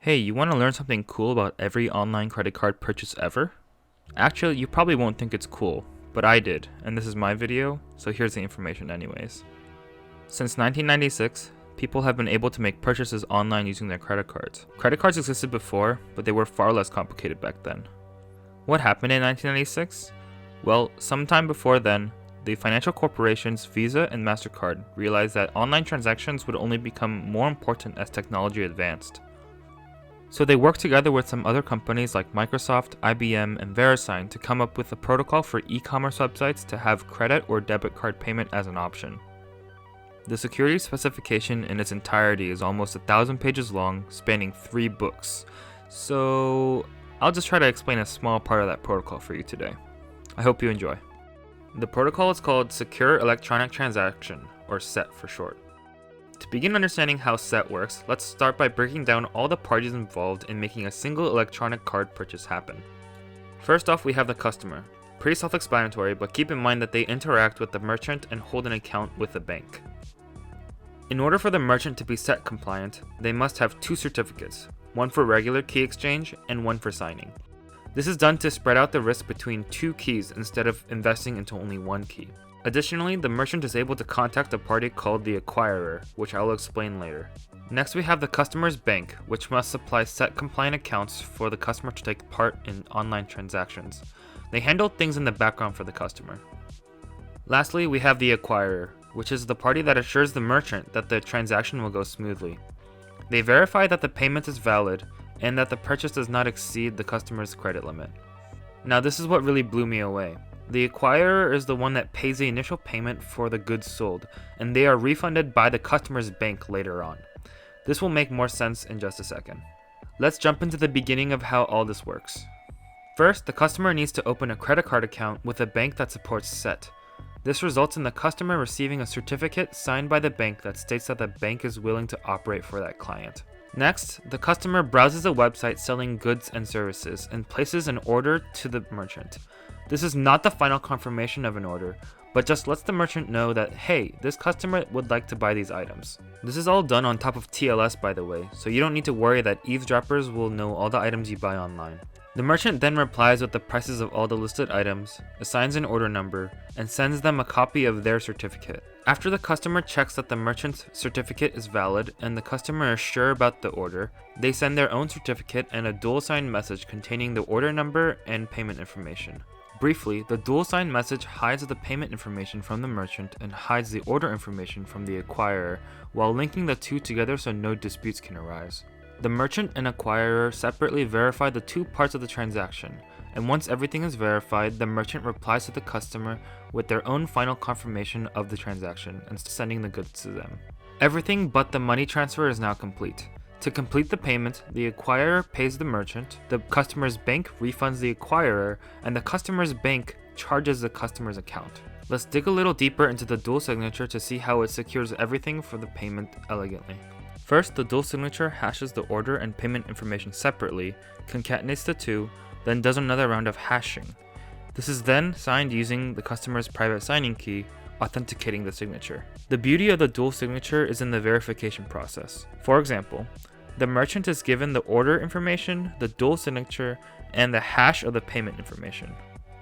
Hey, you want to learn something cool about every online credit card purchase ever? Actually, you probably won't think it's cool, but I did, and this is my video, so here's the information anyways. Since 1996, people have been able to make purchases online using their credit cards. Credit cards existed before, but they were far less complicated back then. What happened in 1996? Well, sometime before then, the financial corporations Visa and MasterCard realized that online transactions would only become more important as technology advanced. So they worked together with some other companies like Microsoft, IBM, and VeriSign to come up with a protocol for e-commerce websites to have credit or debit card payment as an option. The security specification in its entirety is almost 1,000 pages long, spanning 3 books. So I'll just try to explain a small part of that protocol for you today. I hope you enjoy. The protocol is called Secure Electronic Transaction, or SET for short. To begin understanding how SET works, let's start by breaking down all the parties involved in making a single electronic card purchase happen. First off, we have the customer. Pretty self-explanatory, but keep in mind that they interact with the merchant and hold an account with the bank. In order for the merchant to be SET compliant, they must have 2 certificates, one for regular key exchange and one for signing. This is done to spread out the risk between 2 keys instead of investing into only 1 key. Additionally, the merchant is able to contact a party called the acquirer, which I will explain later. Next, we have the customer's bank, which must supply SET compliant accounts for the customer to take part in online transactions. They handle things in the background for the customer. Lastly, we have the acquirer, which is the party that assures the merchant that the transaction will go smoothly. They verify that the payment is valid and that the purchase does not exceed the customer's credit limit. Now, this is what really blew me away. The acquirer is the one that pays the initial payment for the goods sold, and they are refunded by the customer's bank later on. This will make more sense in just a second. Let's jump into the beginning of how all this works. First, the customer needs to open a credit card account with a bank that supports SET. This results in the customer receiving a certificate signed by the bank that states that the bank is willing to operate for that client. Next, the customer browses a website selling goods and services and places an order to the merchant. This is not the final confirmation of an order, but just lets the merchant know that, hey, this customer would like to buy these items. This is all done on top of TLS, by the way, so you don't need to worry that eavesdroppers will know all the items you buy online. The merchant then replies with the prices of all the listed items, assigns an order number, and sends them a copy of their certificate. After the customer checks that the merchant's certificate is valid and the customer is sure about the order, they send their own certificate and a dual-signed message containing the order number and payment information. Briefly, the dual-signed message hides the payment information from the merchant and hides the order information from the acquirer, while linking the two together so no disputes can arise. The merchant and acquirer separately verify the 2 parts of the transaction, and once everything is verified, the merchant replies to the customer with their own final confirmation of the transaction and sending the goods to them. Everything but the money transfer is now complete. To complete the payment, the acquirer pays the merchant, the customer's bank refunds the acquirer, and the customer's bank charges the customer's account. Let's dig a little deeper into the dual signature to see how it secures everything for the payment elegantly. First, the dual signature hashes the order and payment information separately, concatenates the 2, then does another round of hashing. This is then signed using the customer's private signing key, authenticating the signature. The beauty of the dual signature is in the verification process. For example, the merchant is given the order information, the dual signature, and the hash of the payment information.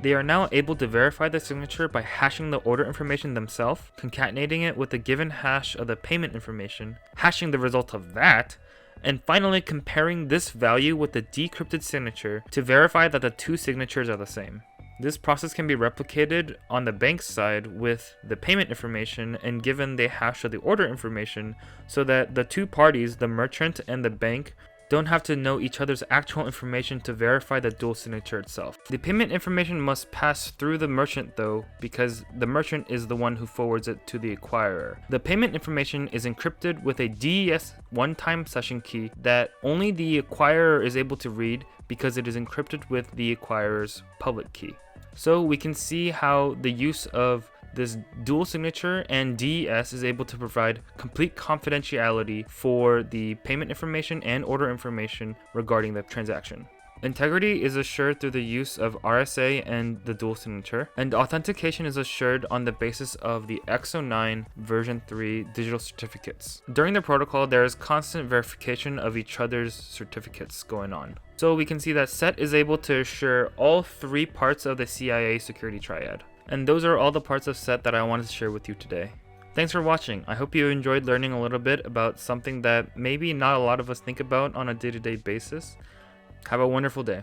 They are now able to verify the signature by hashing the order information themselves, concatenating it with the given hash of the payment information, hashing the result of that, and finally comparing this value with the decrypted signature to verify that the 2 signatures are the same. This process can be replicated on the bank's side with the payment information and given the hash of the order information so that the 2 parties, the merchant and the bank, don't have to know each other's actual information to verify the dual signature itself. The payment information must pass through the merchant though, because the merchant is the one who forwards it to the acquirer. The payment information is encrypted with a DES one-time session key that only the acquirer is able to read because it is encrypted with the acquirer's public key. So we can see how the use of this dual signature and DES is able to provide complete confidentiality for the payment information and order information regarding the transaction. Integrity is assured through the use of RSA and the dual signature, and authentication is assured on the basis of the XO9 version 3 digital certificates. During the protocol, there is constant verification of each other's certificates going on. So we can see that SET is able to assure all 3 parts of the CIA security triad. And those are all the parts of SET that I wanted to share with you today. Thanks for watching. I hope you enjoyed learning a little bit about something that maybe not a lot of us think about on a day-to-day basis. Have a wonderful day.